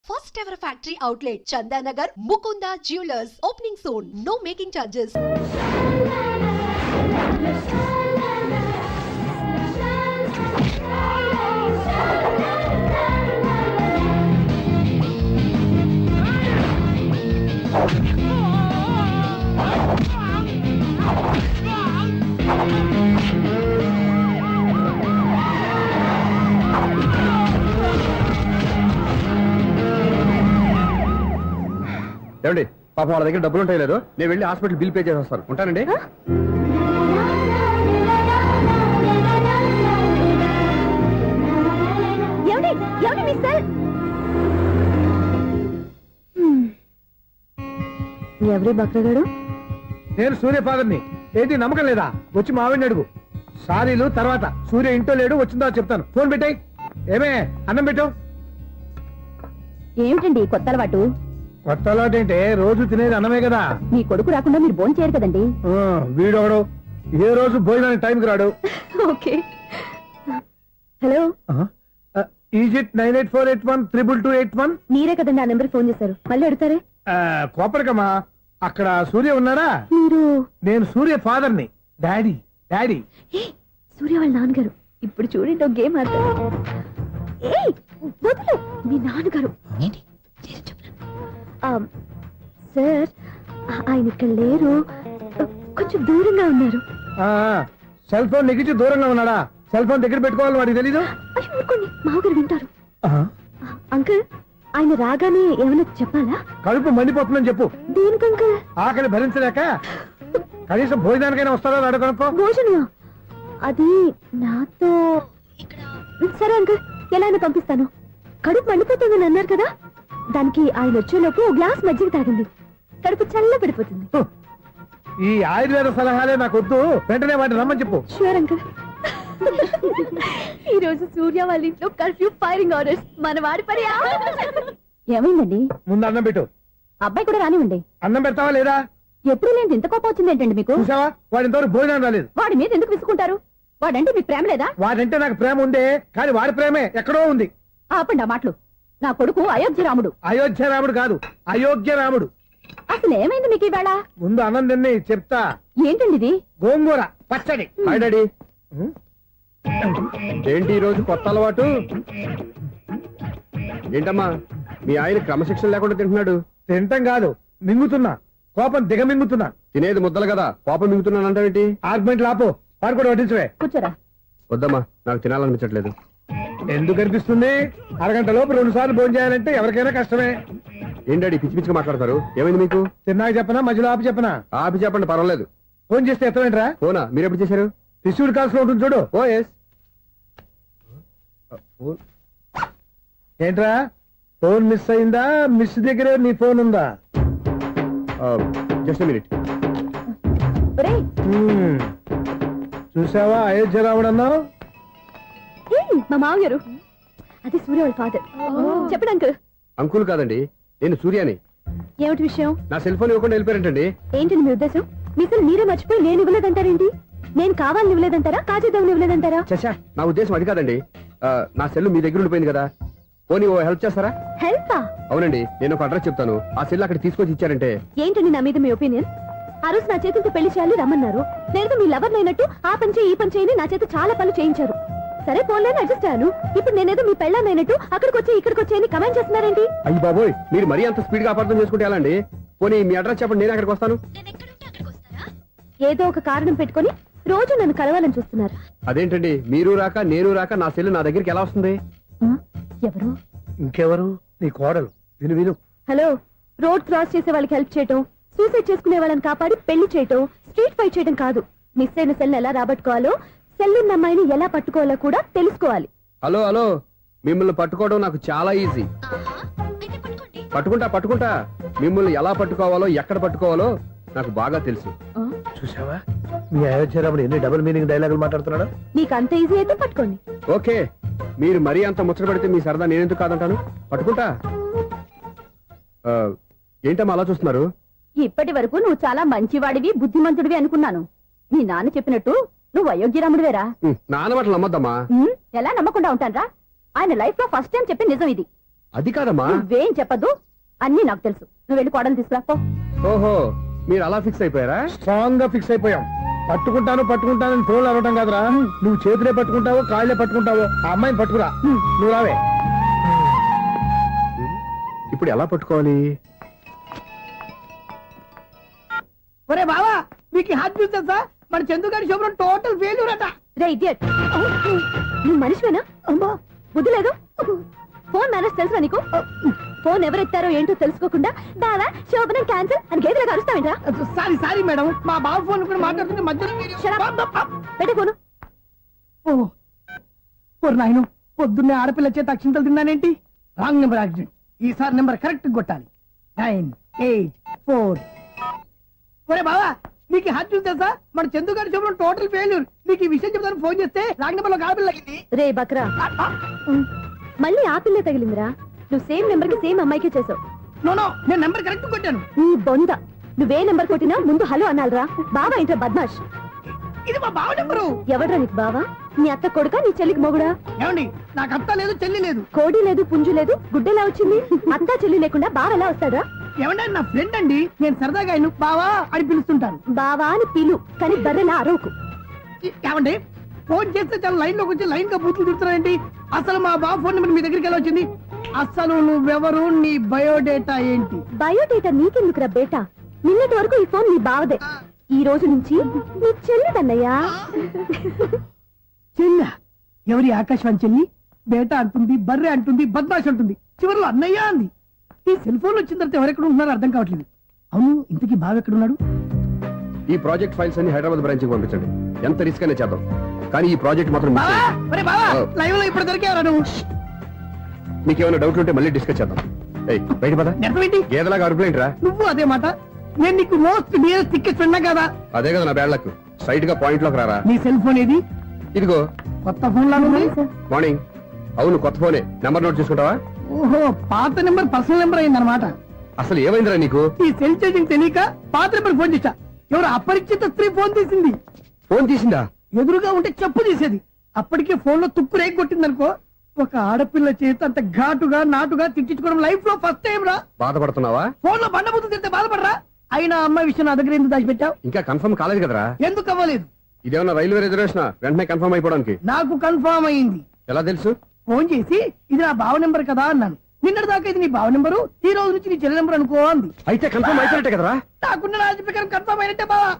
First ever factory outlet, Chandanagar, Mukunda Jewelers, opening soon. No making charges. ఏమండి పాపం వాళ్ళ దగ్గర డబ్బులు ఉంటాయి లేదు నేను వెళ్ళి హాస్పిటల్ బిల్ పే చేసి వస్తాను ఉంటానండి ఎవరి బక్రగాడు? నేను సూర్య ఫాదర్ని. ఏంటి నమ్మకం లేదా? వచ్చి మా ఆవిడని అడుగు. సారీలు తర్వాత. సూర్య ఇంట్లో లేడు, వచ్చిందో చెప్తాను. ఫోన్ పెట్టాయి. ఏమే అన్నం పెట్టావు? ఏమిటండి కొత్త అలవాటు? కొత్త అలవాటు ఏంటే? రోజు తినేది అన్నమే కదా. మీ కొడుకు రాకుండా మీరు భోజనం చేయరు కదండి. వీడొకడు ఏ రోజు భోజనానికి టైంకి రాడు. ఓకే. Hello, is it 9848132281. మీరే కదండి ఆ నెంబర్ ఫోన్ చేశారు, మళ్ళీ అడుగుతారే? కోపరికమ్మా, అక్కడ సూర్య ఉన్నాడా? మీరు? నేను సూర్య ఫాదర్ని. Daddy daddy. సూర్య వాళ్ళ నాన్నగారు. ఇప్పుడు చూడండి ఒక గేమ్ ఆడతారు. మీ నాన్నగారు సార్, ఆయన ఇక్కడ లేరు, కొంచెం దూరంగా ఉన్నారు. సెల్ ఫోన్ నెగిచి దూరంగా ఉన్నాడా? సెల్ ఫోన్ దగ్గర పెట్టుకోవాలి, వాడికి తెలీదు. అయ్యో ఊరుకోండి, మామగారు వింటారు. అంకుల్, ఆయన రాగానే ఏమైనా చెప్పాలా? కడుపు మండిపోతుందని చెప్పు. దేనికి అంకుల్? ఆకలి భరించలేక కనీసం భోజనానికైనా వస్తారో అడగనుకో. భోజనం అది నాతో. సరే అంకుల్, ఎలా అయినా పంపిస్తాను. కడుపు మండిపోతుందని అన్నారు కదా, దానికి ఆయన వచ్చేలోపు గ్లాస్ మజ్జిగ తాగింది, కడుపు చల్ల పడిపోతుంది. ఈ ఆయుర్వేద సలహాలే నాకు వద్దు, వెంటనే వాటిని రమ్మని చెప్పు. Sure uncle. ఈ రోజు సూర్య వాళ్ళ ఇంట్లో కర్ఫ్యూ ఫైరింగ్ ఆర్డర్స్. మన వాడి పని ఏమైందండి? ముందు అన్నం పెట్టు. అబ్బాయి కూడా రానివ్వండి. అన్నం పెడతావా లేదా? ఎప్పుడు లేని ఇంత కోపం వచ్చింది ఏంటండి మీకు? చూసావా, వాడి ఇంతవరకు భోజనం రాలేదు. వాడి మీద ఎందుకు విసుకుంటారు? వాడంటే మీకు ప్రేమ లేదా? వాడంటే నాకు ప్రేమ ఉందే, కానీ వాడి ప్రేమే ఎక్కడో ఉంది. ఆపండి ఆ మాటలు. నా కొడుకు అయోధ్య రాముడు. అయోధ్య రాముడు కాదు, అయోగ్య రాముడు. అసలు ఏమైంది మీకు ఈవేళ? ముందు అన్నం తిని చెప్తా. ఏంటండి ఇది? గోంగూర పచ్చడి. Hi daddy. ఏంటి ఈ రోజు కొత్త అలవాటు? ఏంటమ్మా మీ ఆయన క్రమశిక్షణ లేకుండా తింటున్నాడు? తింటం కాదు, మింగుతున్నా. కోపం దిగమింగుతున్నా. తినేది ముద్దలు కదా, కోపం మింగుతున్నాను అంటావేంటి? ఆర్గ్మెంట్ లాపో, వాడు కూడా వడ్డించవే. కూర్చోరా. వద్దమ్మా, నాకు తినాలనిపించట్లేదు. ఎందుకు అనిపిస్తుంది? అరగంట లోపు 2 సార్లు భోజనం చేయాలంటే ఎవరికైనా కష్టమే. ఏం డాడీ పిచ్చి పిచ్చిగా మాట్లాడతారు? ఏమైంది మీకు? తిన్నాక చెప్పనా, మధ్యలో ఆపి చెప్పనా? ఆపి చెప్పండి, పర్వాలేదు. ఫోన్ చేస్తే ఎత్తమేంట్రా? ఫోనా? మీరు ఎప్పుడు చేశారు? రిసీవ్డ్ కాల్స్ లో ఉంటుంది చూడు. ఓ ఎస్. ఏంట్రా, ఫోన్ మిస్ అయిందా? మిస్ దగ్గరే నీ ఫోన్ ఉందా? Just minute. చూసావా, అయోధ్య రాముడు అన్నావు. మా మామగారు, అది సూర్య వాళ్ళ ఫాదర్. చెప్పండి అంకుల్. అంకుల్ కాదండి, నేను సూర్యాని. ఏమిటి విషయం? నా సెల్ ఫోన్ ఇవ్వకుండా వెళ్ళిపోయారంటండి. ఏంటండి మీ ఉద్దేశం? మీసలు మీరే మర్చిపోయి నేను ఇవ్వలేదంటారేంటి? నేను కావాలని ఇవ్వలేదంటారా, కాజేద్దామని ఇవ్వలేదంటారా? చచ్చా, నా ఉద్దేశం అది కాదండి. నా సెల్ మీ దగ్గర ఉండిపోయింది కదా, పోనీ ఓ హెల్ప్ చేస్తారా? హెల్పా? అవునండి, నేను ఒక అడ్రస్ చెప్తాను, ఆ సెల్ అక్కడ తీసుకొచ్చి ఇచ్చారంటే. ఏంటండి నా మీద మీ ఒపీనియన్? ఆ రోజు నా చేతులతో పెళ్లి చేయాలి రమ్మన్నారు. నేను మీ లవర్ అయినట్టు ఆ పని చేయి ఈ పని చేయని నా చేత చాలా పనులు చేయించారు. సరే పోన్లేని అడ్జస్ట్ అయ్యాను. ఇప్పుడు నేనేదో మీ పెళ్ళాన్నైనట్టు అక్కడికి వచ్చి ఇక్కడికి వచ్చి కమెంట్ చేస్తున్నారేంటి? అయ్యి బాబోయ్, మీరు మరీ అంత స్పీడ్ గా అపార్థం చేసుకుంటే ఎలా అండి? పోనీ మీ అడ్రస్ చెప్పండి, నేను అక్కడికి వస్తాను. ఏదో ఒక కారణం పెట్టుకొని రోజు నన్ను కలవాలని చూస్తున్నారు. అదేంటండి, మీరు రాక నేను రాక నా సెల్ నా దగ్గరికి ఎలా వస్తుంది? ఎవరు? ఇంకెవరు? నీ కోడలు. విను విను. హలో, రోడ్ క్రాస్ చేసే వాళ్ళకి హెల్ప్ చేయటం, సూసైడ్ చేసుకునే వాళ్ళని కాపాడి పెళ్లి చేయటం, స్ట్రీట్ ఫైట్ చేయడం కాదు. మిస్ అయిన సెల్ ఎలా రాబట్టుకోవాలో, సెల్లున్న అమ్మాయిని ఎలా పట్టుకోవాలో కూడా తెలుసుకోవాలి. హలో హలో, మిమ్మల్ని పట్టుకోవడం నాకు చాలా ఈజీ. పట్టుకుంటా. మిమ్మల్ని ఎలా పట్టుకోవాలో, ఎక్కడ పట్టుకోవాలో నాకు బాగా తెలుసు. చూసావా, మీ అయోధ్య రాముడు ఎన్ని డబుల్ మీనింగ్ డైలాగులు మాట్లాడుతున్నాడు. నీకు అంత ఈజీ అయితే పట్టుకోండి. ఓకే, మీరు మరీ అంత ముచ్చట పెడితే మీ సరదా నేనెందుకు కాదంటాను. పట్టుకుంటా. ఏంటమ్మా అలా చూస్తున్నారు? ఇప్పటి వరకు నువ్వు చాలా మంచివాడివి, బుద్ధిమంతుడివి అనుకున్నాను. మీ నాన్న చెప్పినట్టు నువ్వు అయోగ్యరాముడివేరా? నాన్న మాటలు నమ్మద్దమ్మా. ఎలా నమ్మకుండా ఉంటానరా? ఆయన లైఫ్ లో ఫస్ట్ టైం చెప్పి నిజం ఇది. అది కాదమ్మా. నువ్వేం చెప్పదు, అన్ని నాకు తెలుసు. నువ్వు వెళ్ళి కోడలు తీసుకురా పో. ఓహో, మీరు అలా ఫిక్స్ అయిపోయారా? స్ట్రాంగ్ గా ఫిక్స్ అయిపోయాం. పట్టుకుంటానని ఫోన్లు అవ్వటం కాదురా. నువ్వు చేతులే పట్టుకుంటావో కాళ్ళే పట్టుకుంటావో ఆ అమ్మాయిని పట్టుకురా. నువ్వు రావే. ఇప్పుడు ఎలా పట్టుకోవాలి? ఒరే బావా, మీకు హాట్ న్యూస్ తెలుసా? మన చందుగారి శుభ్రం టోటల్ ఫెయిల్యూర్ అట. రే ఇడియట్, నువ్వు మనిషివేనా? అమ్మా, బుద్ధి లేదు. ఫోన్ మేనేజ్ తెలుసా నీకు? ఫోన్ ఎవరెత్తారో ఏంటో తెలుసుకోకుండా బావా శోభనం క్యాన్సిల్ అని గేదెలకు అరుస్తావేంట్రా? సారీ సారీ మేడం, మా బావ ఫోన్ కూడా మాట్లాడుతుంటే మధ్యలో మీరు- Shut up. పెట్టే ఫోను. ఓ నాయను, పొద్దున్నే ఆడపిల్ల చేత అక్షింతలు తిన్నానేంటి? Wrong number accident. ఈసారి నెంబర్ కరెక్ట్ కొట్టాలి. 984. ఒరే బావా, మీకు హాట్ న్యూస్ తెలుసా? మన చందుగారి శుభ్రం టోటల్ ఫెయిల్యూర్. నీకు ఈ విషయం చెప్తాను ఫోన్ చేస్తే రాంగ్ నెంబర్ లో ఆడపిల్ల తగ్గింది. రే బక్రా, మళ్ళీ ఆ పిల్లే తగిలిందిరా. నువ్వు సేమ్ నెంబర్ కి సేమ్ అమ్మాయికే చేసావు. నో, నేను నెంబర్ కరెక్ట్ కొట్టాను. నీ బొంద, నువ్వే నెంబర్ కొట్టినా ముందు హలో అనాలిరా. బావా ఇంట్లో బద్మాష్. ఇది మా బావ నెంబరు. ఎవడ్రా నీకు బావా? నీ అత్త కొడుక, నీ చెల్లికి మొగుడా? ఏమండి, నాకు అత్త లేదు చెల్లి లేదు. కోడి లేదు, పుంజు లేదు, గుడ్డెలా వచ్చింది? అత్త చెల్లి లేకుండా బావ ఎలా వస్తాడా? ఏమంటే నా ఫ్రెండ్ అండి, నేను సరదాగా ఆయన బావా అని పిలుస్తుంటాను. బావా అని పిలు, కానీ బర్రెలా అరవకు. ఏమండి, ఫోన్ చేస్తే చాలా లైన్ లోకి వచ్చి లైన్ గా బూతులు తిడుతున్నాయండి. అసలు మా బావ ఫోన్ నెంబర్ మీ దగ్గరికి ఎలా వచ్చింది? అసలు నువ్వెవరు, నీ బయోడేటా ఏంటి? బయోడేటా నీకెందుకురా బేటా? నిన్నటి వరకు ఈ ఫోన్ నీ బావదే. ఈ రోజు నుంచి నీ చెల్లిదన్నయ్యా. చెల్ల ఎవరి? ఆకాశవాణి చెల్లి. బేటా అంటుంది, బర్రె అంటుంది, బద్మాష్ అంటుంది, చివరిలో అన్నయ్య అంది. ఈ సెల్ ఫోన్ వచ్చిన తర్వాత ఎవరెక్కడ ఉంటున్నారో అర్థం కావట్లేదు. అవును, ఇంతకీ బావ ఎక్కడున్నాడు? ఈ ప్రాజెక్ట్ ఫైల్స్ అన్ని హైదరాబాద్ బ్రాంచ్ కి పంపించండి. ఎంత రిస్క్ అనే చేద్దాం, కానీ ఈ ప్రాజెక్ట్ మాత్రం మిస్ బావా, చేయొద్దు. ఒరే బావా, లైవ్ లో ఇప్పుడు దొరికేవరా నువ్వు? మీకు ఏమైనా డౌట్ ఉంటే మళ్ళీ డిస్కస్ చేద్దాం. ఏయ్, బయట పద. నెరవేంటి? గేదలాగా అరుపులేంట్రా? నువ్వు అదే మాట. నేను నీకు మోస్ట్ డియరెస్ట్ టికెట్స్ ఉన్నా కదా. అదే కదా నా బ్యాడ్ లక్. స్ట్రైట్ గా పాయింట్ లోకి రారా. నీ సెల్ ఫోన్ ఏది? ఇదిగో. కొత్త ఫోన్ లాగా ఉంది. మార్నింగ్. అవును, కొత్త ఫోనే. నెంబర్ నోట్ చేసుకుంటావా? ఓహో, పాత నెంబర్ పర్సనల్ నెంబర్ అయిందన్నమాట. అసలు ఏమైందిరా నీకు? ఈ సెల్ ఛార్జింగ్ తెలియక పాత నెంబర్ ఫోన్ చేశా. ఎవరు అపరిచిత స్త్రీ ఫోన్ తీసింది. ఫోన్ తీసిందా? ఎదురుగా ఉంటే చెప్పు తీసేది. అప్పటికే ఫోన్ లో తుక్కు రేగి కొట్టిందనుకో. ఒక ఆడపిల్ల చేత అంత ఘాటుగా నాటుగా తిట్టించుకోవడం లైఫ్ లో ఫస్ట్ టైం రా. బాధపడుతున్నావా? ఫోన్ లో బండబుద్ధి తింటే బాధపడరా? అయినా అమ్మాయి విషయం నా దగ్గర ఎందుకు దాచిపెట్టావు? ఇంకా కన్ఫర్మ్ కాలేదు కదరా. ఎందుకు అవ్వలేదు? ఇదేమన్నా రైల్వే రిజర్వేషన్? వెంటనే కన్ఫర్మ్ అయిపోవడానికి. నాకు కన్ఫర్మ్ అయింది. ఎలా తెలుసు? ఫోన్ చేసి ఇది నా బావ నెంబర్ కదా అన్నాను. నిన్నటి దాకా ఇది నీ బావ నెంబరు, ఈ రోజు నుంచి నీ చెల్లి నెంబర్ అనుకో అంది. అయితే కన్ఫర్మ్ అయిపోయినట్టే కదరా. నాకున్న రాజు ప్రకారం కన్ఫర్మ్ అయినట్టే బావా.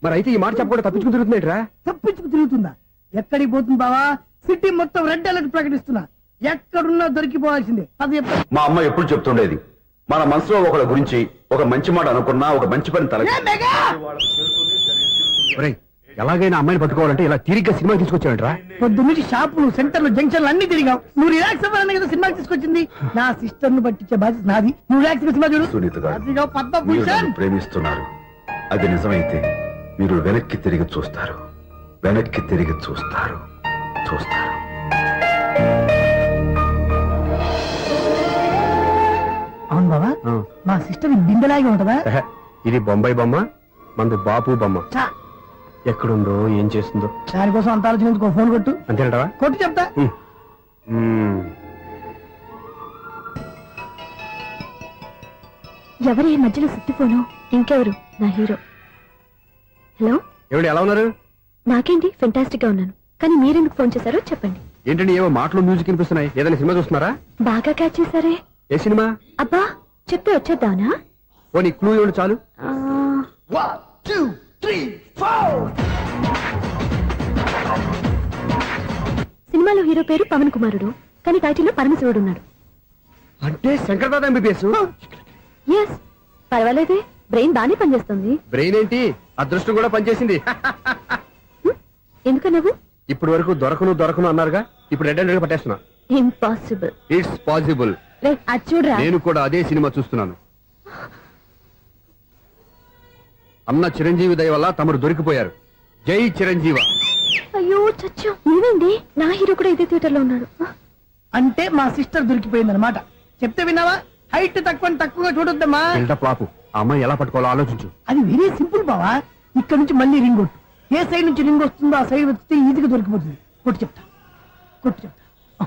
మరి అయితే ఈ మాట చెప్పకుండా తప్పించుకుని తిరుగుతున్నట్రా? తప్పించుకు తిరుగుతుందా? ఎక్కడికి పోతుంది బావా? సిటీ మొత్తం రెడ్ అలర్ట్ ప్రకటిస్తున్నా. ఎక్కడున్నా దొరికిపోవాల్సిందే. అది చెప్తా. మా అమ్మ ఎప్పుడు చెప్తుండేది, మన మనసులో ఒకళ్ళ గురించి ఒక మంచి మాట అనుకున్నా ఒక మంచి పని తల ఏ మెగా! ఒరేయ్, ఎలాగైనా అమ్మాయిని పట్టుకోవాలంటే ఇలా తిరిగ్గా సినిమా తీసుకొచ్చావంటరా? పొద్దున్నుంచి షాపులు, సెంటర్లు, జంక్షన్లు అన్ని తిరిగావు. నువ్వు రిలాక్స్ అవ్వాలని కదా సినిమాకి తీసుకొచ్చింది. నా సిస్టర్ ను పట్టించే బాధ్యత నాది. నువ్వు రిలాక్స్ గా సినిమా చూడు. సునీత గారు, అదిగో మీరు పద్మభూషణ్. నన్ను ప్రేమిస్తున్నారు. అది నిజమైతే మీరు వెనక్కి తిరిగి చూస్తారు, వెనక్కి తిరిగి చూస్తారు, చూస్తారు. అవును బావా, ఆ. మా సిస్టర్ బిందెలాగే ఉంటదా? ఎహె, ఇది బొంబాయి బొమ్మ, మంది బాపు బొమ్మ. చా, ఎక్కడుందో ఏం చేస్తుందో. దానికోసం అంత ఆలోచించుకో. ఫోన్ కొట్టు. అంతేనటవా? కొట్టు చెప్తా. ఎవరు ఈ మధ్యలో సుత్తి ఫోను? ఇంకెవరు? నా హీరో. హలో, ఏమిటి ఎలా ఉన్నారు? నాకేంటి ఫెంటాస్టిక్ గా ఉన్నాను, కానీ మీరెందుకు ఫోన్ చేశారో చెప్పండి. ఏంటండి ఏవో మాటలు మ్యూజిక్ వినిపిస్తున్నాయి. ఏదైనా సినిమా చూస్తున్నారా? బాగా క్యాచ్ చేశారే. ఏ సినిమా? అబ్బా, చెప్తే వచ్చేద్దానా? ఓ నీ క్లూ ఇవ్వండి చాలు. ఆ, 1 2 3 4. సినిమాలో హీరో పేరు పవన్ కుమారుడు, కానీ టైటిల్లో పరమశివుడు ఉన్నాడు. అంటే శంకర్దాద ఎంబీబీఎస్. ఎస్, పర్వాలేదే, బ్రెయిన్ బానే పనిచేస్తుంది. బ్రెయిన్ ఏంటి, అదృష్టం కూడా పనిచేసింది. ఎందుకన్నావు? ఇప్పటి వరకు దొరకను అన్నారుగా, ఇప్పుడు రెడ్ హండ్రెడ్ పట్టేస్తున్నా. ఇంపాసిబుల్. It's possible. రే, అది చూడరా. నేను కూడా అదే సినిమా చూస్తున్నాను. అన్న చిరంజీవి దయ వల్ల తమరు దొరికిపోయారు. జై చిరంజీవ. అయ్యో చచ్చా, ఏమైంది? నా హీరో కూడా ఇదే థియేటర్ లో ఉన్నాడు. అంటే మా సిస్టర్ దొరికిపోయింది అనమాట. చెప్తే విన్నావా? హైట్ తక్కువగా చూడొద్దమ్మా. బిల్డప్ లాపు. ఆ అమ్మాయి ఎలా పట్టుకోవాలో ఆలోచించు. అది వెరీ సింపుల్ బావా. ఇక్కడ నుంచి మళ్ళీ రింగ్ కొట్టు. ఏ సైడ్ నుంచి రింగ్ వస్తుందో ఆ సైడ్ వస్తే ఈజీగా దొరికిపోతుంది. కొట్టు చెప్తా, కొట్టు చెప్తా. ఆ,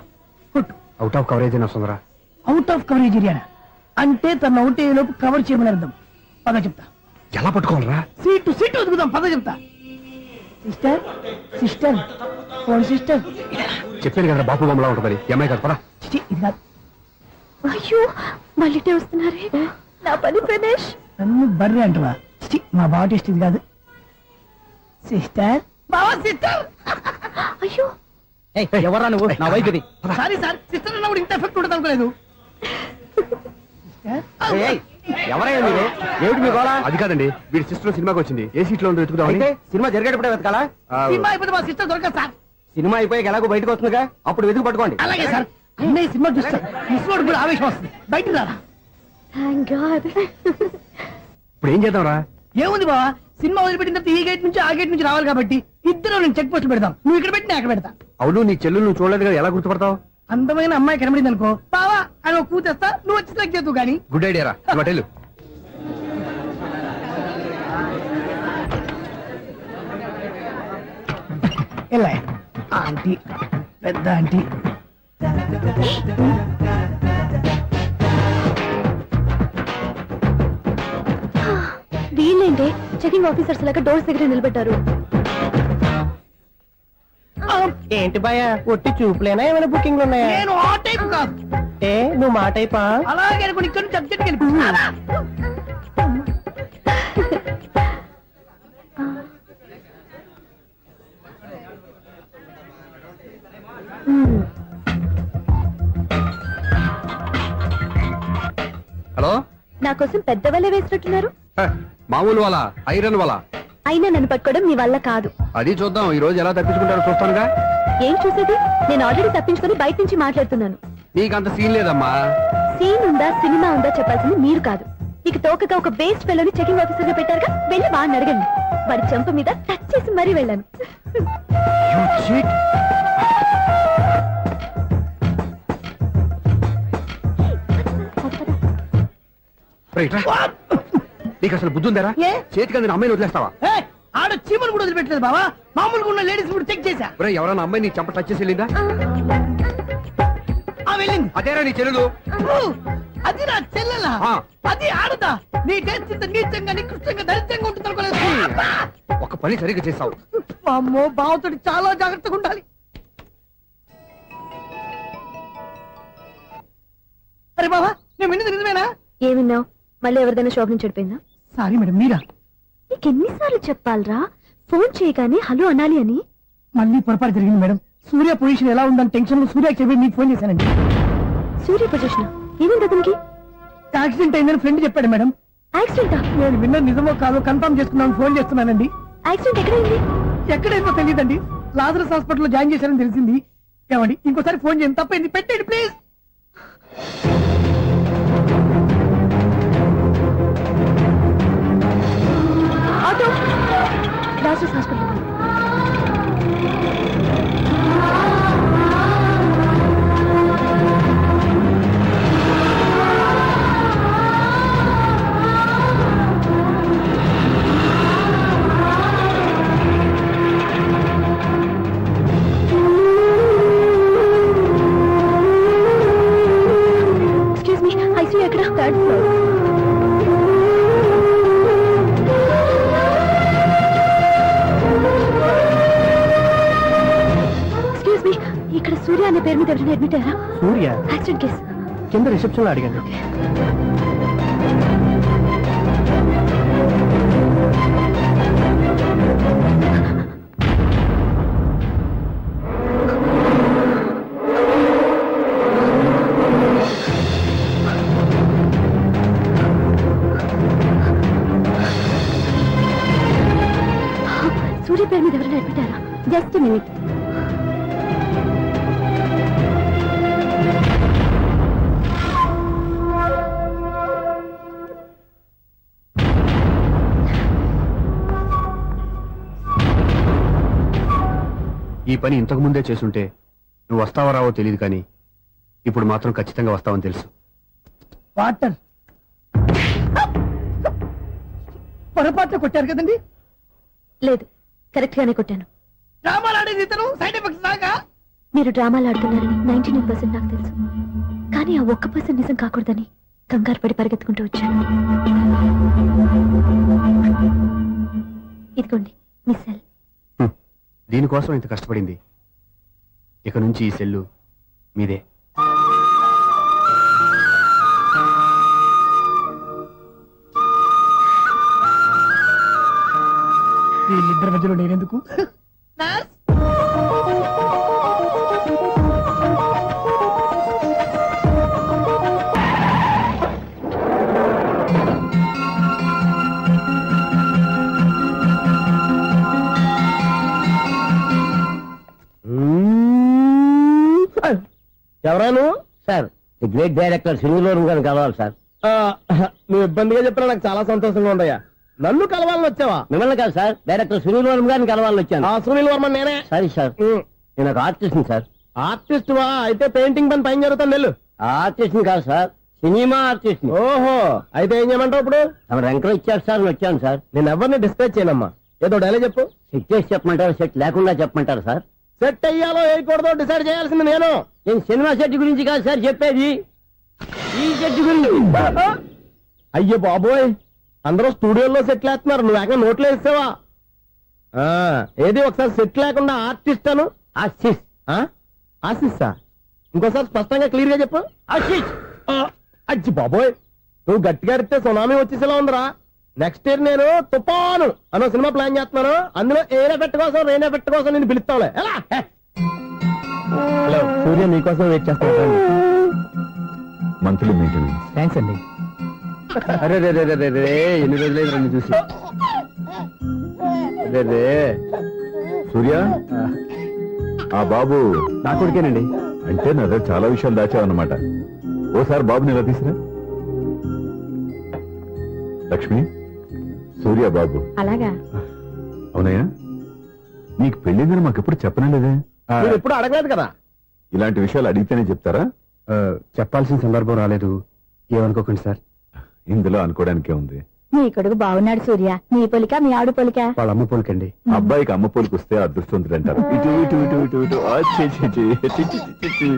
కొట్టు. అవుట్ ఆఫ్ కవరేజ్ అయినా వస్తుందరా. అవుట్ ఆఫ్ కవరేజ్ ఏరియా అంటే తన అవుట్ అయ్యేలోపు కవర్ చేయమని అర్థం. పద చెప్తా. ఎలా పట్టుకోవాలరా? Seat seat వదుకుదాం. పద చెప్తా. Sister sister phone sister. చెప్పాను కదా బాపు బొమ్మలా ఉంటుంది. ఎంఐ కాదు పదా. చిచి, ఇది కాదు. అయ్యో మళ్ళీ వస్తున్నారే నా పని ప్రదేశ్. నన్ను బర్రె అంటవా? చిచి, మా బావ టేస్ట్ ఇది కాదు. సిస్టర్ బావా సిస్టర్. అయ్యో ఎవరా నువ్వు? నా వైఫ్ ఇది. సారీ సార్, సిస్టర్ అన్నప్పుడు ఇంత ఎఫెక్ట్ ఉంటుంది అనుకోలేదు. ఎవరైనా మీరు? ఏమిటి మీ గోళ? అది కాదండి, వీడి సిస్టర్ సినిమాకి వచ్చింది. ఏ సీట్ లో ఉందో వెతుకుదామని. సినిమా జరిగేటప్పుడే వెతకాలా? సినిమా అయిపోతే మా సిస్టర్ దొరకదు సార్. సినిమా అయిపోయాక ఎలాగో బయటకు వస్తుందిగా, అప్పుడు వెతుకు పట్టుకోండి. అలాగే సార్. అన్నయ్య సినిమా చూస్తారు, మిస్వాడు కూడా ఆవేశం వస్తుంది. బయట రారా. Thank God. ఇప్పుడు ఏం చేద్దాంరా? ఏముంది బావా, సినిమా వదిలిపెట్టిన తర్వాత ఈ గేట్ నుంచి ఆ గేట్ నుంచి రావాలి కాబట్టి ఇద్దరు నేను చెక్ పోస్ట్ పెడతాం. నువ్వు ఇక్కడ పెట్టి నేను అక్కడ పెడతా. అవును, నీ చెల్లు నువ్వు చూడలేదు కదా, ఎలా గుర్తుపడతావు? అందమైన అమ్మాయి కనబడింది అనుకో బావా అని ఒక కూతేస్తా, నువ్వు వచ్చి సెలెక్ట్ చేద్దు కానీ. గుడ్ ఐడియా రా. హోటల్ ఎలా ఆంటీ, పెద్ద ఆంటీ. వీళ్ళేంటే చెకింగ్ ఆఫీసర్స్ లాగా డోర్స్ దగ్గర నిలబెట్టారు. ఏంటి భయ ఒట్టి చూపులేనా ఏమైనా బుకింగ్లు ఉన్నాయా? నేను ఆ టైప్ కాదు. ఏ నువ్వు మా టైపా? అలాగే అనుకుని ఇక్కడ నుంచి అర్జెంట్కి వెళ్ళిపోతా. హలో. నా కోసం పెద్ద వలే వేసినట్టున్నారు. మామూలు వాళ్ళ ఐరన్ వాళ్ళ. అయినా నన్ను పట్టుకోవడం మీ వల్ల కాదు. అది చూద్దాం, ఈ రోజు ఎలా తప్పించుకుంటారో చూస్తానుగా. ఏం చూసేది? నేను ఆల్రెడీ తప్పించుకొని బయట నుంచి మాట్లాడుతున్నాను. నీకంత సీన్ లేదమ్మా. సీన్ ఉందా సినిమా ఉందా చెప్పాల్సింది మీరు కాదు. మీకు తోకగా ఒక బేస్ట్ ఫెలోని చెకింగ్ ఆఫీసర్ గా పెట్టారుగా, వెళ్ళి వాడిని అడగండి. వాడి చెంప మీద టచ్ చేసి మరీ వెళ్ళాను. నీకు అసలు బుద్ధి ఉందారా? ఏ? చేతికి అందిన అమ్మాయిని వదిలేస్తావా? ఆడ చీమలు కూడా వదిలిపెట్టలేదు బావా. మామూలుగా ఉన్న లేడీస్ కూడా చెక్ చేశా. ఎవరైనా అమ్మాయి నీ చెంప టచ్ చేసి వెళ్ళిందా? వెళ్ళింది. అదేరా నీ చెల్లెలు. అది నా చెల్లెలా? ఆ. అది ఆడదా? నీ టేస్ట్ ఇంత నీచంగా నికృష్టంగా దరిద్రంగా ఉంటుంది అనుకోలేదు. ఒక పని సరిగ్గా చేస్తావు. అమ్మో, బావతోటి చాలా జాగ్రత్తగా ఉండాలి. అరే బావా, నేను విన్నది నిజమేనా? ఏమిన్నావు? మళ్ళీ ఎవరిదైనా షాప్ నుంచి చెడిపోయిందా? సారీ మేడం, మీరా? నీకు ఎన్నిసార్లు చెప్పాలరా ఫోన్ చేయగానే హలో అనాలి అని? మళ్ళీ పొరపాటు జరిగింది మేడం. సూర్య పొజిషన్ ఎలా ఉందని టెన్షన్ లో సూర్యకి చెప్పి మీకు ఫోన్ చేశానండి. సూర్య పొజిషన్ ఏమైంది అతనికి? యాక్సిడెంట్ అయిందని ఫ్రెండ్ చెప్పాడు మేడం. యాక్సిడెంటా? నేను విన్న నిజమో కాదో కన్ఫర్మ్ చేసుకున్నాను, ఫోన్ చేస్తున్నానండి. యాక్సిడెంట్ ఎక్కడైంది? ఎక్కడైందో తెలియదండి. లాజరస్ హాస్పిటల్లో జాయిన్ చేశారని తెలిసింది. ఏమండి, ఇంకోసారి ఫోన్ చేయండి. తప్పైంది, పెట్టండి please. Auto Lazarus hospital. Excuse me, ICU ఎక్కడ? Third floor. ఇక్కడ సూర్య అనే పేరు మీద ఎవరైనా అడ్మిట్ అయ్యారా? Surya accident case. కింద రిసెప్షన్ లో అడిగాను. సూర్య పేరు మీద ఎవరైనా అడ్మిట్ అయ్యారా? Just minute. ఈ పని ఇంతకు ముందే చేసుంటే నువ్వు వస్తావో రావో తెలియదు, కానీ ఇప్పుడు మాత్రం ఖచ్చితంగా వస్తావని తెలుసు. వాటర్ పొరపాట్లు కొట్టారు కదండి? లేదు, కరెక్ట్ గానే కొట్టాను. డ్రామాలు ఆడేది ఇతను, సైడ్ ఎఫెక్ట్స్ దాకా. మీరు డ్రామాలు ఆడుతున్నారని 99% నాకు తెలుసు. కానీ కానీ ఆ ఒక్క పర్సన్ నిజం కాకూడదని కంగారు పడి పరిగెత్తుకుంటూ వచ్చాను. ఇదిగోండి మీ సెల్. దీనికోసం ఇంత కష్టపడింది. ఇక నుంచి ఈ సెల్లు మీదే. వీళ్ళిద్దరి మధ్యలో నేనెందుకు? ఎవరాను సార్? ది గ్రేట్ డైరెక్టర్ సింగులూరు గారిని కలవాలి సార్. నువ్వు ఇబ్బందిగా చెప్పినా నాకు చాలా సంతోషంగా ఉందయ్యా. నన్ను కలవాలని వచ్చావా? మిమ్మల్ని కాదు సార్, డైరెక్టర్ సునీల్ వర్మ గారిని కలవాలని వచ్చాను. సునీల్ వర్మ నేనే. సారీ సార్, నేను ఒక ఆర్టిస్ట్ సార్. ఆర్టిస్ట్ వా? అయితే పెయింటింగ్ పని పైన జరుగుతాను నెల్లు. ఆర్టిస్ట్ కాదు సార్, సినిమా ఆర్టిస్ట్. ఓహో, అయితే ఏం చేయమంటావు ఇప్పుడు? తమ ఎంకరేజ్ ఇచ్చారు సార్, వచ్చాను సార్. నేను ఎవరిని డిస్కస్ చేయనమ్మా. ఏదో డైలాగ్ చెప్పు. సెట్ చేసి చెప్పమంటారు, సెట్ లేకుండా చెప్పమంటారు సార్? సెట్ అయ్యాలో వేయకూడదో డిసైడ్ చేయాల్సింది నేను సినిమా సెట్ గురించి కాదు సార్ చెప్పేది, ఈ సెట్ గురించి. అయ్యో బాబోయ్, అందరూ స్టూడియోలో సెట్ లేస్తున్నారు, నువ్వు ఏకంగా నోట్లో వేస్తావా? ఏది ఒకసారి సెట్ లేకుండా ఆర్టిస్ట్ అను. ఆర్టిస్ట్ ఆశిస్సా? ఇంకోసారి స్పష్టంగా క్లియర్ గా చెప్పు. ఆశిష్. అజ్జి బాబోయ్, నువ్వు గట్టిగా అడితే సునామీ వచ్చేసేలా ఉందిరా. నెక్స్ట్ ఇయర్ నేను తుఫాను అనో సినిమా ప్లాన్ చేస్తున్నాను. అందులో ఎయిర్ ఎఫెక్ట్ కోసం, రెయిన్ ఎఫెక్ట్ కోసం నేను పిలుస్తావులే. ఎలా? హలో సూర్య, నీకోసం వెయిట్ చేస్తాను. Monthly maintenance. థ్యాంక్స్ అండి. అరే రే రే రే రే, ఎన్ని రోజులైంది రండి చూసి. రే రే సూర్య, ఆ బాబు నా కొడుకేనండి. అంటే నా దగ్గర చాలా విషయాలు దాచావన్నమాట. ఓసారి బాబుని ఇలా తీసురా. లక్ష్మి, సూర్య బాబు. అలాగా? అవునయ్యా, నీకు పెళ్ళిందని మాకెప్పుడు చెప్పనలేదే. మీరు ఎప్పుడు అడగలేదు కదా. ఇలాంటి విషయాలు అడిగితేనే చెప్తారా? చెప్పాల్సిన సందర్భం రాలేదు, ఏమనుకోకండి సార్. ఇందులో అనుకోవడానికే ఉంది. నీ కొడుకు బాగున్నాడు సూర్య. నీ పొలిక మీ ఆవిడ పొలిక? వాళ్ళ అమ్మ పోలికండి. అబ్బాయికి అమ్మ పోలికి వస్తే అదృష్టవంతుడు అంటారు. ఇటు ఇటు ఇటు ఇటు ఇటు ఆ, ఛీ, ఛీ, ఛీ, ఛీ, ఛీ, ఛీ, ఛీ.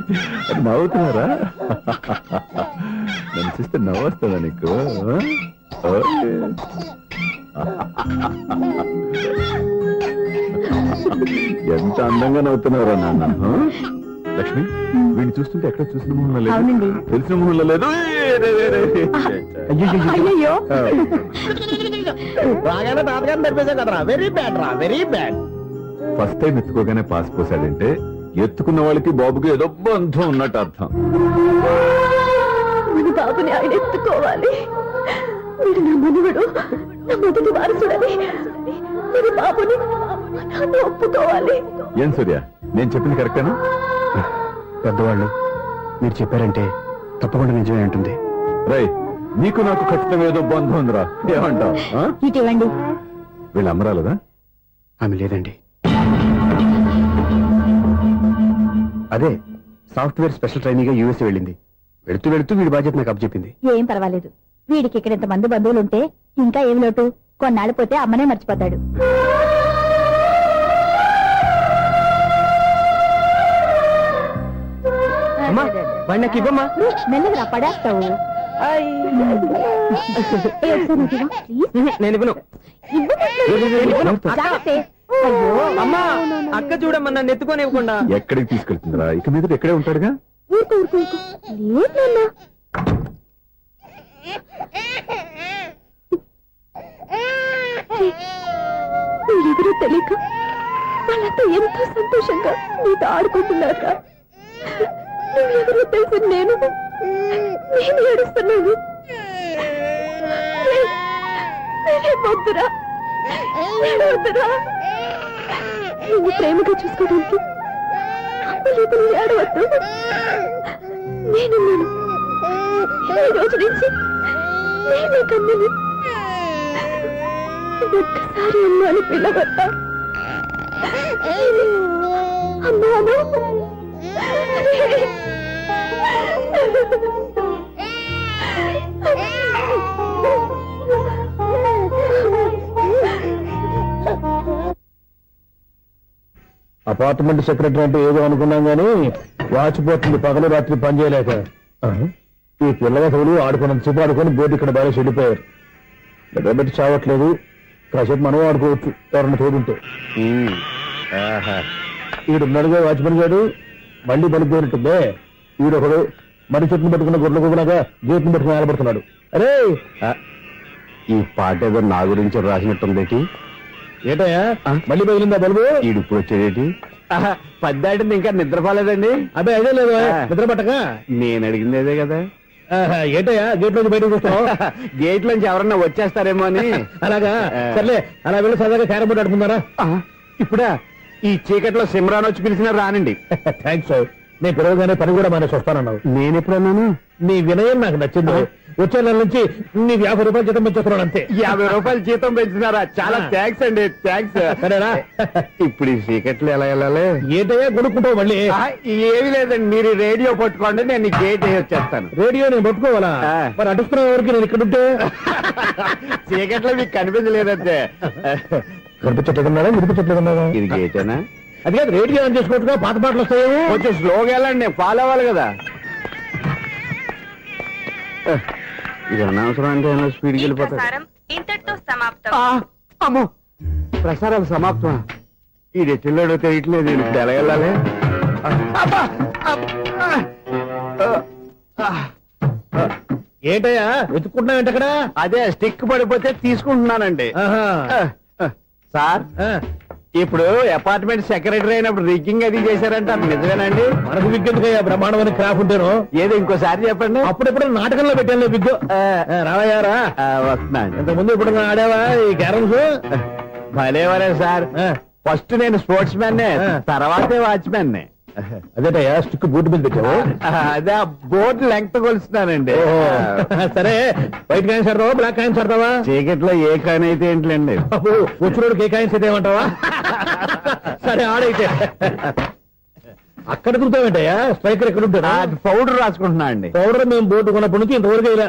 అది నవ్వుతున్నారా? నన్ను చూస్తే నవ్వొస్తుందా నీకు? ఓకే. ఎంత అందంగా నవ్వుతున్నారా నాన్న. లక్ష్మి, వీడిని చూస్తుంటే ఎక్కడ చూసిన మొహంలో లేదు, అవునండి. తెలిసిన మొహంలో లేదు. అయ్యో, బాగానే తాతగారిని నడిపేశాం కదరా. వెరీ బ్యాడ్ రా, వెరీ బ్యాడ్. ఫస్ట్ టైం ఎత్తుకోగానే పాస్ పోసాడంటే ఎత్తుకున్న వాళ్ళకి బాబుకి ఏదో బంధం ఉన్నట్టు అర్థం. మన బాబుని ఆయన ఎత్తుకోవాలి. వీడు నా మనువడు, నా మొదటి వారసుడని మన బాబుని నాన్న ఒప్పుకోవాలి. ఏం సూర్య, నేను చెప్పింది కరెక్టేనా? పెద్దవాళ్ళు మీరు చెప్పారంటే తప్పకుండా నిజమే ఉంటుంది. రై, నీకు నాకు ఖచ్చితంగా ఏదో బంధం ఉందిరా. ఏమంటావు? ఇటీవండి. వీళ్ళు అమ్మరాలదా? ఆమె లేదండి. అదే సాఫ్ట్వేర్ స్పెషల్ ట్రైనింగ్ గా యూఎస్ వెళ్ళింది. వెళుతూ వెళుతూ వీడి బాధ్యత నాకు అప్పచెప్పింది. ఏం పర్వాలేదు, వీడికి ఇక్కడ ఇంతమంది బంధువులుంటే ఇంకా ఏం లోటు. కొన్నాళ్ళు పోతే అమ్మనే మర్చిపోతాడు. మెల్లగా పడేస్తావు. నేను ఇవ్వను. అమ్మా, అక్క చూడమ్మా, నన్ను ఎత్తుకొని ఇవ్వకుండా. ఎక్కడికి తీసుకెళ్తుందిరా? ఇక మీద ఇక్కడే ఉంటాడుగా. వీళ్ళెవరూ తెలియక వాళ్ళంతా ఎంతో సంతోషంగా నీతో ఆడుకుంటున్నారా? నువ్వెవరో తెలిసి నేను ఏడుస్తున్నాను. వద్దురా, వద్దురా. నువ్వు ప్రేమగా చూసుకోవడానికి అమ్మలేదు, ఏడవద్దు. నేనున్నాను. ఈ రోజు నుంచి నేనే కన్నని. ఒక్కసారి అమ్మాని పిలవద్దా? అమ్మాను. అపార్ట్మెంట్ సెక్రటరీ అంటే ఏదో అనుకున్నాం గానీ వాచిపోతుంది పగలు రాత్రి పని చేయలేక. ఈ పిల్లల తోడు ఆడుకున్నంతసేపు ఆడుకొని బోర్డు ఇక్కడ బాగా చెడిపోయారు నిద్రబెట్టి చావట్లేదు కాసేపు మనం ఆడుకోవచ్చు ఎవరన్నా తోడుంటే ఈడున్నాడుగా వాచ్మెన్ గారు మళ్ళీ పలిపోయినట్టుందే ఈడొకడు మరి చెట్టును పట్టుకున్న గొడ్ల కుక్కలాగా గేట్ను పట్టుకుని ఆలబడుతున్నాడు. అరే ఈ పాట ఏదో నా గురించి రాసినట్టుందేటి. ఏటయ్యా మళ్ళీ పగిలిందా బల్బు? ఈడుప్పుడు వచ్చేదేటి? పద్దాటింది ఇంకా నిద్రపోలేదండి. అదే అదే లేదు నిద్ర పట్టక. నేను అడిగింది అదే కదా. ఏటయ్యా గేట్ నుంచి బయటకు చూస్తావు? గేట్ నుంచి ఎవరన్నా వచ్చేస్తారేమో అని. అలాగా సర్లే అలా వెళ్ళి సరదాగా క్యారం బోర్డు ఆడుకున్నారా? ఇప్పుడా ఈ చీకట్లో సిమ్రాన్ వచ్చి పిలిచినా రానండి. థ్యాంక్స్ నేను పిలవగానే పని కూడా మానేసి వస్తానన్నావు. నేను ఎప్పుడన్నాను? నీ వినయం నాకు నచ్చింది. వచ్చే నెల నుంచి నీ 50 రూపాయలు జీతం పెంచుతున్నాను అంతే. 50 రూపాయలు జీతం పెంచుతున్నారా? చాలా థ్యాంక్స్ అండి. థ్యాంక్స్. సరేనా? ఇప్పుడు ఈ చీకట్లు ఎలా వెళ్ళాలి? ఏంటయ్యా కొనుక్కుంటావు మళ్ళీ? ఏమి లేదండి, మీరు రేడియో పట్టుకోండి, నేను గేట్ వచ్చేస్తాను. రేడియో నేను పట్టుకోవాలా? మరి అడుస్తున్న వరకు నేను ఇక్కడ ఉంటే చీకట్లో మీకు కనిపించలేదంటే. కనిపించట్లేదన్నారా వినిపించట్లేదన్నారా? ఇది గేటేనా? అది కాదు రేడియో ఆన్ చేసుకోవచ్చుగా, పాత పాటలు వస్తాయేమో. కొంచెం స్లోగా వెళ్ళండి, నేను ఫాలో అవ్వాలి కదా. ఇది అనవసరం అంటే స్పీడ్కి వెళ్ళిపోతాయి. ఇంతటితో సమాప్తం. అమ్మో, ప్రసారాలు సమాప్తమా? ఈ రెట్టిల్లాడో తెలియట్లేదు. నేను ఇప్పుడు ఎలా వెళ్ళాలి? ఏంటయ్యా వెతుక్కుంటున్నావు ఏంటి అక్కడ? అదే స్టిక్ పడిపోతే తీసుకుంటున్నానండి. సార్, ఇప్పుడు అపార్ట్మెంట్ సెక్రటరీ అయినప్పుడు రిగ్గింగ్ అది చేశారంట, నిజమేనండి? మనకు విగ్గెందుకయ్యా బ్రహ్మాండమైన క్రాఫ్ ఉంటాను. ఏదో ఇంకోసారి చెప్పండి. అప్పుడెప్పుడు నాటకంలో పెట్టాను విగ్గు. రావయ్యారా? వస్తున్నాను. ఇంతకుముందు ఇప్పుడు ఆడావా ఈ క్యారమ్స్? భలేవరే సార్. ఫస్ట్ నేను స్పోర్ట్స్ మ్యాన్, తర్వాతే వాచ్మెన్. అదేటయ్యా స్టిక్ బూట్ మీద పెట్టావు? అదే బోర్డు లెంగ్త్ కొలుస్తున్నానండి. సరే వైట్ కాయిన్స్ ఆడతావా బ్లాక్ కాయిన్స్ ఆడతావా? చీకట్లో ఏ కాయిన్ అయితే ఏంటిలేండి. వచ్చినోడికి ఏ కాయిన్స్ అయితే ఏమంటావా? సరే ఆడైతే. అక్కడ దుకుతావేంటయ్యా? స్ట్రైకర్ ఎక్కడ ఉంటాడా? పౌడర్ రాసుకుంటున్నా అండి. పౌడర్ మేము బోర్డు కొన్నప్పటి నుంచి ఇంతవరకు ఇలా.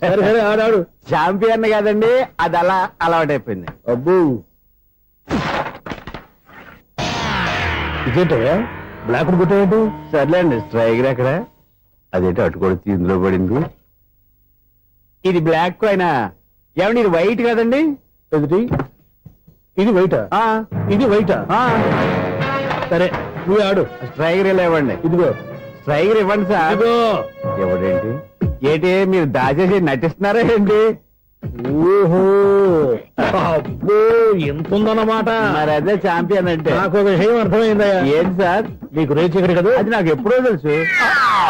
సరే సరే ఆడాడు. ఛాంపియన్ కాదండి, అది అలా అలవాటైపోయింది. అబ్బు ఇదేంటయ్యా బ్లాక్ కొట్టేయండి? సర్లేండి, స్ట్రైకర్ ఎక్కడ? అదేంటి అటుకొడితే ఇందులో పడింది. ఇది బ్లాక్ కాయిన్. ఏమండి ఇది వైట్ కదండి? ఎదుటి ఇది వైటా? ఇది వైటా? సరే నువ్వు ఆడు. స్ట్రైకర్ ఇలా ఇవ్వండి. ఇదిగో స్ట్రైకర్ ఇవ్వండి సార్. ఇదిగో. ఇవ్వడేంటి? ఏంటి మీరు దాచేసి నటిస్తున్నారా ఏంటి? ఓహో అబ్బో ఎంత ఉందన్నమాట. మరి అదే ఛాంపియన్ అంటే. నాకు ఒక విషయం అర్థమైందయ్యా. ఏంటి సార్? నీకు రేచి ఇక్కడ కదా? అది నాకు ఎప్పుడో తెలుసు.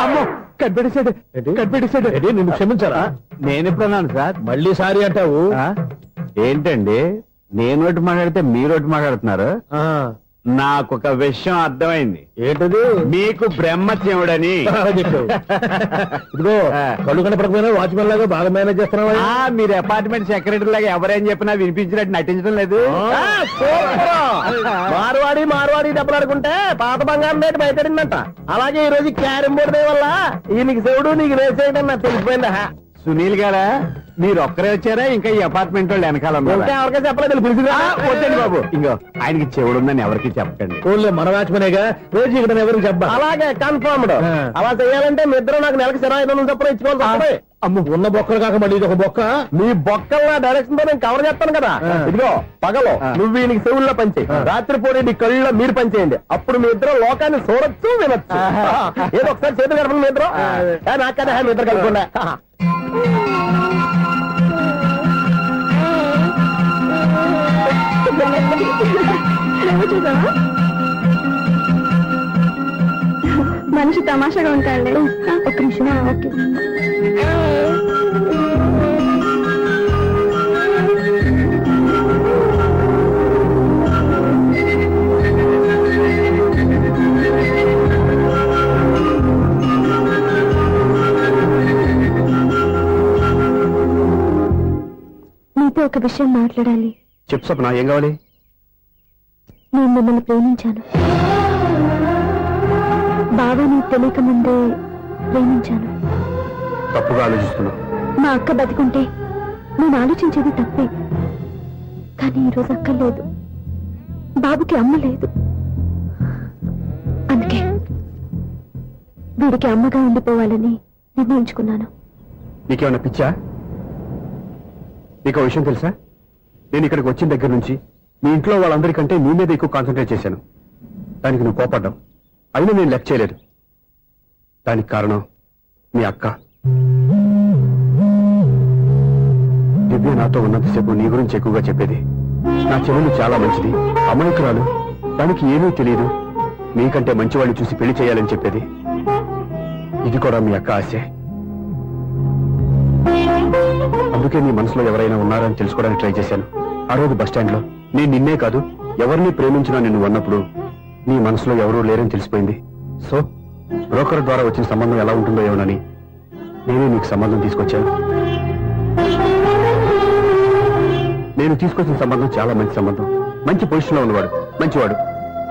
అమ్మో, కనిపెట్టేశాడు, కనిపెట్టేశాడు. నిన్ను క్షమించారా? నేను ఎప్పుడన్నాను సార్? మళ్ళీ సారీ అంటావు? ఏంటండి నేను ఒకటి మాట్లాడితే మీరు ఒకటి మాట్లాడుతున్నారు? నాకు ఒక విషయం అర్థమైంది. ఏంటది? మీకు బ్రహ్మత్యముడని. ఇదిగో కళ్ళు కనపడకపోయినా వాచ్మెన్ లాగా బాగా మేనేజ్ చేస్తున్నావా? మీరు అపార్ట్మెంట్ సెక్రటరీ లాగా ఎవరేం చెప్పినా వినిపించినట్టు నటించడం లేదు. మార్వాడి దెబ్బలాడుకుంటే పాత బంగారం రేటు బయటడిందంట. అలాగే ఈ రోజు క్యారం బోర్డు వల్ల ఈయనకి శివుడు నీకు రేసేయడం నాకు తెలిసిపోయిందా? సునీల్ గారా, మీరు ఒక్కరే వచ్చారా? ఇంకా ఈ అపార్ట్మెంట్ వాళ్ళు వెనకాల ఎవరికైనా చెప్పలేదు పిలిచిగా? వద్దండి బాబు, ఇంకో ఆయనకి చెవుడుందని ఎవరికి చెప్పకండి. ఓన్లీ మన వాచ్మనేగా, రోజు ఇక్కడ ఎవరికి చెప్పా. అలాగే కన్ఫర్మ్డ్. అలా చేయాలంటే మీ ఇద్దరు నాకు నెలకు 25,000 చొప్పున ఇచ్చుకోవాలి. అమ్మ ఉన్న బొక్కలు కాక మళ్ళీ ఇది ఒక బొక్క. మీ బొక్కల డైరెక్షన్ తో నేను కవర్ చేస్తాను కదా. ఇదిగో పగలో నువ్వు ఈయనకి చెవుల్లో పనిచేయి, రాత్రిపూట నీ కళ్ళలో మీరు పనిచేయండి. అప్పుడు మీ ఇద్దరు లోకాన్ని చూడొచ్చు వినొచ్చు. ఏదో ఒకసారి చేతులు కలపండి మీ ఇద్దరు. నాకు కదా మీ ఇద్దరు కలపకుండా. మనిషి తమాషాగా ఉంటాడు. ఒక నిమిషం. ఓకే నీతో ఒక విషయం మాట్లాడాలి. చెప్పు సప్న, ఏం కావాలి? నేను మిమ్మల్ని ప్రేమించాను. బాగా నీకు తెలియక ముందే ప్రేమించాను. తప్పుగా ఆలోచిస్తున్నా. మా అక్క బతికుంటే నేను ఆలోచించేది తప్పే. కానీ ఈరోజు అక్క లేదు, బాబుకి అమ్మ లేదు. అందుకే వీడికి అమ్మగా ఉండిపోవాలని నిర్ణయించుకున్నాను. నీకేమన్నా పిచ్చా? నీకు విషయం తెలుసా? నేను ఇక్కడికి వచ్చిన దగ్గర నుంచి మీ ఇంట్లో వాళ్ళందరికంటే నీ మీద ఎక్కువ కాన్సన్ట్రేట్ చేశాను. దానికి నువ్వు కోపడ్డావు. అయినా నేను లెక్క చేయలేదు. దానికి కారణం మీ అక్క. దివ్య నాతో ఉన్నంతసేపు నీ గురించి ఎక్కువగా చెప్పేది. నా చెల్లెలు చాలా మంచిది, అమాయకురాలు, దానికి ఏమీ తెలియదు, నీకంటే మంచివాడిని చూసి పెళ్లి చేయాలని చెప్పేది. ఇది కూడా మీ అక్క ఆశే. అందుకే నీ మనసులో ఎవరైనా ఉన్నారని తెలుసుకోవడానికి ట్రై చేశాను. ఆ రోజు బస్టాండ్ లో నేను నిన్నే కాదు ఎవరిని ప్రేమించినా నిన్ను అన్నప్పుడు నీ మనసులో ఎవరూ లేరని తెలిసిపోయింది. సో బ్రోకర్ ద్వారా వచ్చిన సంబంధం ఎలా ఉంటుందో ఏమోనని నేనే నీకు సంబంధం తీసుకొచ్చాను. నేను తీసుకొచ్చిన సంబంధం చాలా మంచి సంబంధం. మంచి పొజిషన్ లో ఉన్నవాడు, మంచివాడు.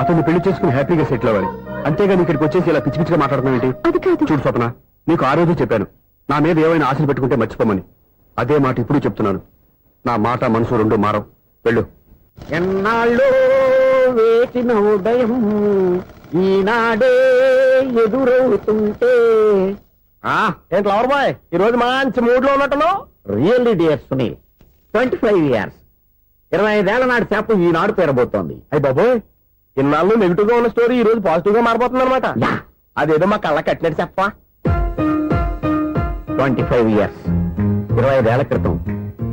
అతన్ని పెళ్లి చేసుకుని హ్యాపీగా సెటిల్ అవ్వాలి. అంతేగాని ఇక్కడికి వచ్చేసి ఇలా పిచ్చి పిచ్చిగా మాట్లాడుతున్నావు ఏంటి? అది కాదు. చూడు స్వప్న, నీకు ఆ రోజు చెప్పాను నా మీద ఏమైనా ఆశలు పెట్టుకుంటే మర్చిపోమని. అదే మాట ఇప్పుడు చెప్తున్నాను. నా మాట మనసు రెండు మారవు. వెళ్ళు. ఎన్నాళ్ళు వేసిన ఉదయం ఈనాడే ఎదురవుతుంటే. ఏంటి లవర్ బాయ్, ఈ రోజు మంచి మూడ్ లో ఉన్నట్టును? రియల్లీ డియర్ సునీల్, 25 years, 25 ఏళ్ల నాటి చేప ఈనాడు పేరబోతోంది. అయ్యి బాబోయ్, ఇన్నాళ్ళు నెగిటివ్ గా ఉన్న స్టోరీ ఈ రోజు పాజిటివ్ గా మారిపోతుంది అనమాట. యా. అదేదో మా కళ్ళ కట్టినట్టు చెప్పా. 25 years, 25 ఏళ్ల క్రితం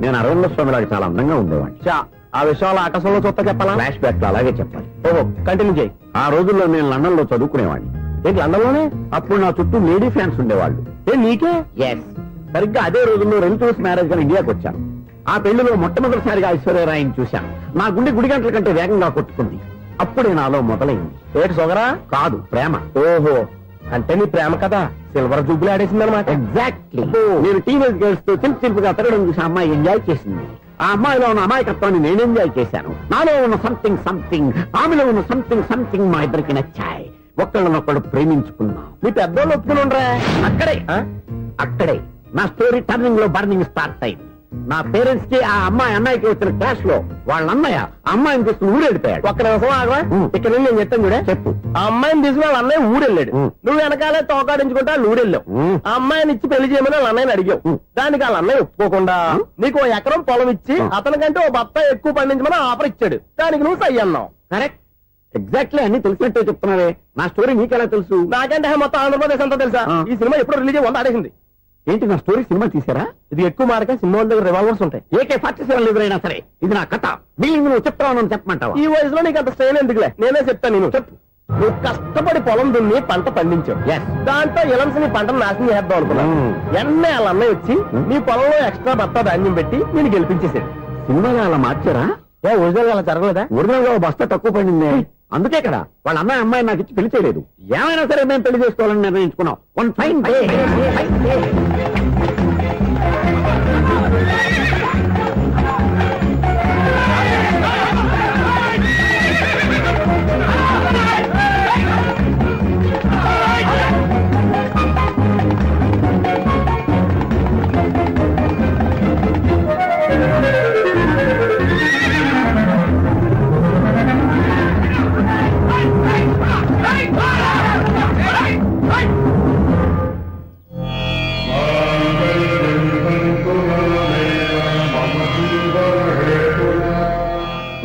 నేను అరవింద స్వామిలాగా చాలా అందంగా ఉండేవాడిని. చా, ఆ విషయాలు ఆకాశంలో చూస్తా చెప్పాలా? ఫ్లాష్ బ్యాక్ లో అలాగే చెప్పాలి. ఓహో, కంటిన్యూ చేయి. ఆ రోజుల్లో నేను లండన్ లో చదువుకునేవాడిని. ఏంటి లండన్ లోనే? అప్పుడు నా చుట్టూ లేడీ ఫ్యాన్స్ ఉండేవాళ్ళు. నీకే? ఎస్, సరిగ్గా అదే రోజుల్లో రిలేటివ్స్ మ్యారేజ్ గా ఇండియాకి వచ్చాను. ఆ పెళ్లిలో మొట్టమొదటిసారిగా ఐశ్వర్యరాయని చూశాను. నా గుండె గుడి గంటల కంటే వేగంగా కొట్టుకుంది. అప్పుడే నాలో మొదలైంది. ఏటి సొగరా? కాదు, ప్రేమ. ఓహో, అంటే నీ ప్రేమ కదా సిల్వర్ జూబ్లీ ఆడేసిందనమాట. ఎగ్జాక్ట్లీ. నేను టీనేజ్ గర్ల్స్ తో చిలుపుగా తిరగడం చూసి ఆ అమ్మాయి ఎంజాయ్ చేసింది. ఆ అమ్మాయిలో ఉన్న అమాయకత్వాన్ని నేను ఎంజాయ్ చేశాను. నాలో ఉన్న సంథింగ్, ఆమెలో ఉన్న సంథింగ్ మా ఇద్దరికి నచ్చాయి. ఒక్కళ్ళనొక్కడు ప్రేమించుకున్నాం. మీ పెద్దోళ్ళు ఒప్పుకుని ఉండరా? అక్కడే నా స్టోరీ టర్నింగ్ లో బర్నింగ్ స్టార్ట్ అయింది. నా పేరెంట్స్ కి ఆ అమ్మాయి అన్నయ్యకి వచ్చిన క్లాష్ లో వాళ్ళ అన్నయ్య ఆ అమ్మాయిని తీసుకుని ఊరెళ్ళిపోయాడు. ఒక్క నిమిషం ఆగవా? ఇక్కడ నుండి నేను చెప్తాను చూడే. చెప్పు. ఆ అమ్మాయిని తీసుకుని వాళ్ళ అన్నయ్య ఊరెళ్ళాడు. నువ్వు వెనకాలే తోకాడించుకుంటా వాళ్ళు ఊరెళ్ళావు. ఆ అమ్మాయిని ఇచ్చి పెళ్లి చేయమని వాళ్ళ అన్నయ్యని అడిగావు. దానికి వాళ్ళ అన్నయ్య ఒప్పుకోకుండా నీకు 1 ఎకరం పొలం ఇచ్చి అతనికంటే ఓ బత్త ఎక్కువ పండించమని ఆఫర్ ఇచ్చాడు. దానికి నువ్వు సై అన్నావు. కరెక్ట్, ఎగ్జాక్ట్లీ అన్ని తెలిసినట్టే చెప్తున్నావే. నా స్టోరీ నీకెలా తెలుసు? నాకంటే మొత్తం ఆంధ్రప్రదేశ్ అంతా తెలుసా? ఈ సినిమా ఎప్పుడు రిలీజ్ అయ్యి 100 ఆడేసింది. ఏంటి, నా స్టోరీ సినిమా తీసారా? ఇది ఎక్కువ మార్కే సినిమా వాళ్ళ దగ్గర రివాల్వర్స్ ఉంటాయి. AK-47 ఎదురైనా సరే ఇది నా కథ. బిల్డింగ్ నువ్వు చెప్తావు చెప్పమంటావా? ఈ వయసులో నీకు అంత స్ట్రెయిన్ ఎందుకులే, నేనే చెప్తాను. నేను చెప్పు. నువ్వు కష్టపడి పొలం దున్ని పంట పండించావు. దాంతో ఇలంసి నీ పంటను నాశనం చేద్దాం అనుకున్నావు. ఎన్నే వాళ్ళ అన్నయ్య వచ్చి నీ పొలంలో ఎక్స్ట్రా బత్తా ధాన్యం పెట్టి నేను గెలిపించేసాడు. సినిమాలో అలా మార్చారా? ఒరిజినల్ అలా జరగలేదా? ఒరిజినల్ గా బస్తా తక్కువ పడింది. అందుకే కదా వాళ్ళ అమ్మాయి నాకు ఇచ్చి పెళ్లి చేయలేదు. ఏమైనా సరే మేము పెళ్లి చేసుకోవాలని నిర్ణయించుకున్నాం. One fine day.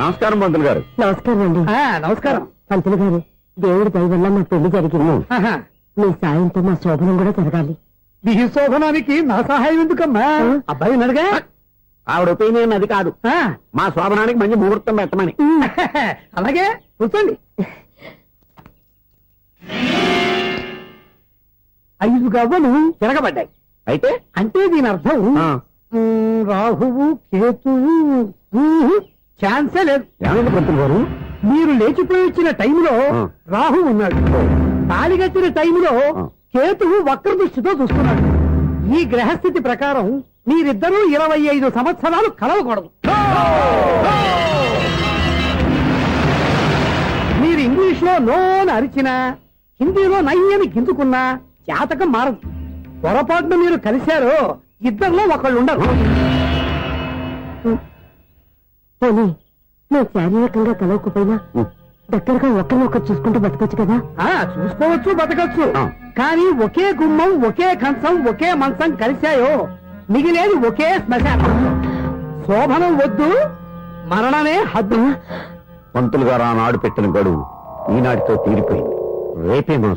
నమస్కారం పంతులు గారు. నమస్కారం అండి. నమస్కారం. పంతులు గారు, దేవుడి దయ వల్ల మా పెళ్లి జరిగింది. మీ సాయంతో మా శోభనం కూడా జరగాలి. మీ శోభనానికి నా సహాయం ఎందుకమ్మా? అబ్బాయి ఉన్నాడుగా. ఆవిడ ఒపీనియన్ అది కాదు. మా శోభనానికి మంచి ముహూర్తం పెట్టమని. అలాగే కూర్చోండి. 5 గవ్వలు తిరగబడ్డాయి. అయితే అంటే దీని అర్థం రాహువు కేతువు ఛాన్సే లేదు. ఏమైంది పంతులు గారు? మీరు లేచిపోయి వచ్చిన టైంలో రాహు ఉన్నాడు. తాళిగట్టిన టైంలో కేతువు వక్ర దృష్టితో చూస్తున్నాడు. ఈ గ్రహస్థితి ప్రకారం మీరిద్దరూ 25 సంవత్సరాలు కలవకూడదు. మీరు ఇంగ్లీష్ లో నోన్ అరిచినా, హిందీలో నయ్యని గింజుకున్నా జాతకం మారదు. పొరపాటున మీరు కలిశారో ఇద్దరిలో ఒకళ్ళు ఉండరు. పోనీ మేము శారీరకంగా కలవకపోయినా దగ్గరగా ఒకరినొకరు చూసుకుంటూ బతకొచ్చు కదా. చూసుకోవచ్చు, బతకచ్చు. ఆ. కానీ ఒకే గుమ్మం, ఒకే కంచం, ఒకే మంచం కలిశాయో మిగిలేది ఒకే శ్మశానం. శోభనం వద్దు, మరణమే హద్దు. పంతులు గారు ఆనాడు పెట్టిన గడువు ఈనాటితో తీరిపోయింది. రేపే మనం